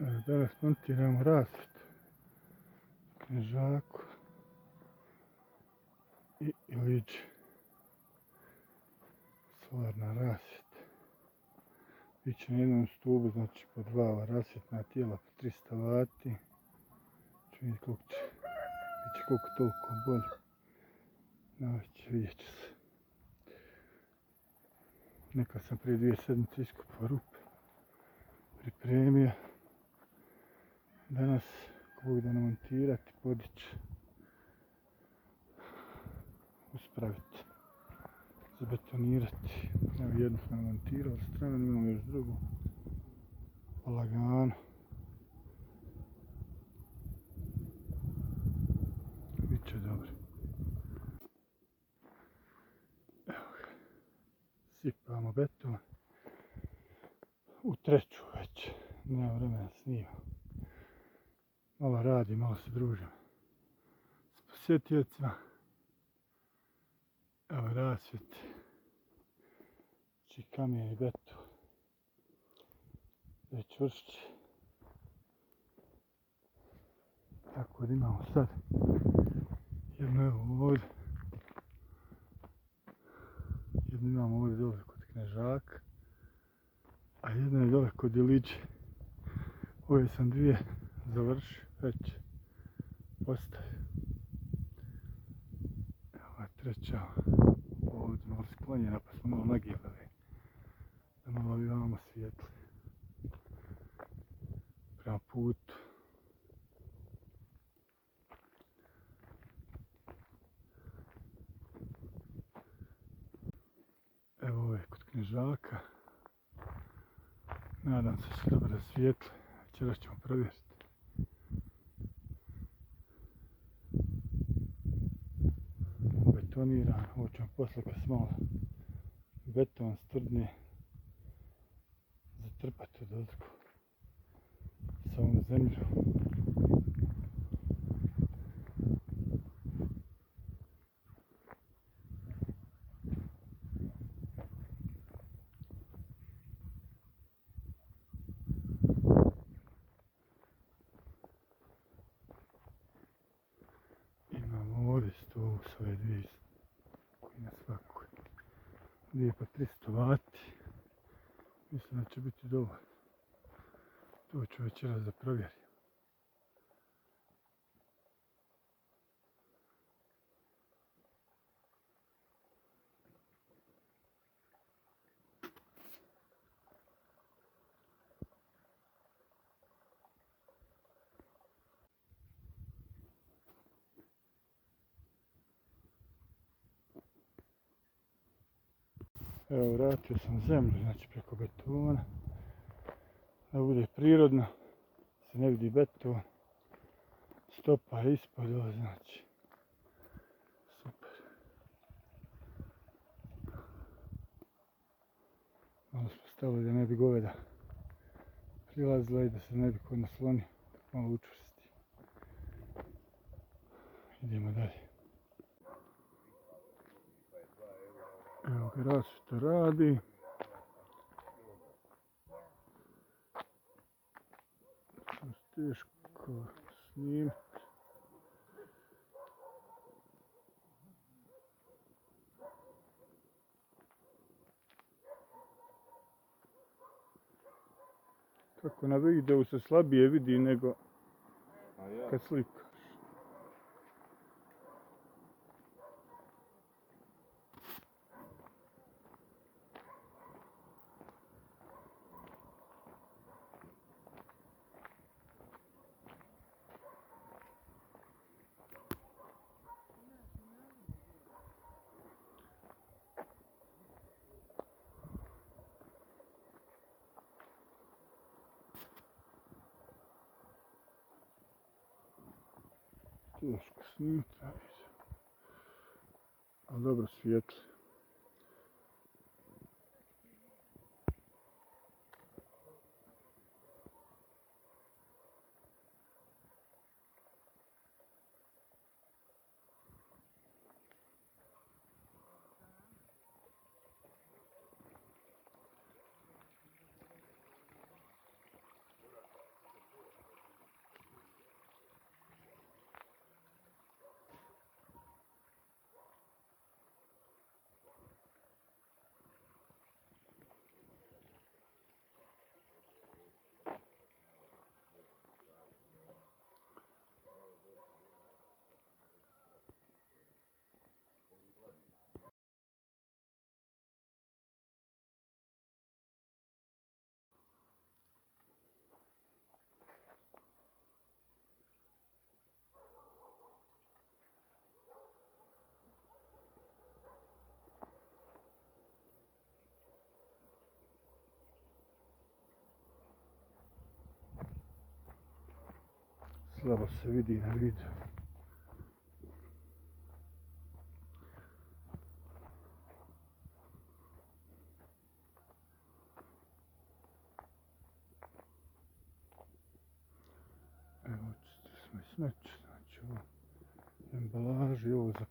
Danas montiramo rasvjetu, knježaku i iliđe. Solarna rasvjeta. Biće na jednom stubu, znači po 2 rasvjetna tijela po 300 vati. Ču vidjeti koliko će, biće koliko toliko bolje. Naviće, vidjet će se. Neka sam prije 2 sedmice iskopao rupe, pripremio. Danas, ako Bog da namontirati, podići, uspraviti, zabetonirati. Evo jednu smo namontirali, stranu imamo još drugu. Lagano. Biće dobro. Evo ga. Sipamo beton. U treću već. Nema vremena snimam. Malo radim, malo se družim s posjetiocima. Evo rasvjet. Znači kamen i beton. Već čvršće. Tako da imamo sad jedno evo ovdje. Jedno imamo ovdje dole kod knježaka. A jedna je dole kod iliđe. Ove sam 2 završio već. Postavio. Evo ova treća. Ovdje malo sklonjena pa smo malo nagibali. Da malo imamo svijetli. Prema putu. Evo ovo je kod knježaka. Nadam se se dobro svijetli. Večeras ćemo provjeriti. Betoniran. Ovo ćemo posle kad se malo beton stvrdne zatrpati od ozgo s ovom zemljom. Imamo ovdje stovu s ove 2 koji na svakoj. 2 po 300 vati. Mislim da će biti dovoljno. To ću večeras da provjerim. Evo vratio sam zemlju, znači preko betona. Da bude prirodno, se ne vidi beton. Stopa je ispod, ovo znači. Super. Malo smo stavili da ne bi goveda prilazila i da se ne bi kod naslonio. Malo učvrsti. Idemo dalje. Evo ga rasvjeta radi. Teško snimiti. Kako na videu se slabije vidi nego kad slikaš. Teško snimiti, ali dobro svijetli. Slabo se vidi na vidu. Evo, očistili smo i smeće, znači ovo embalaži, ovo za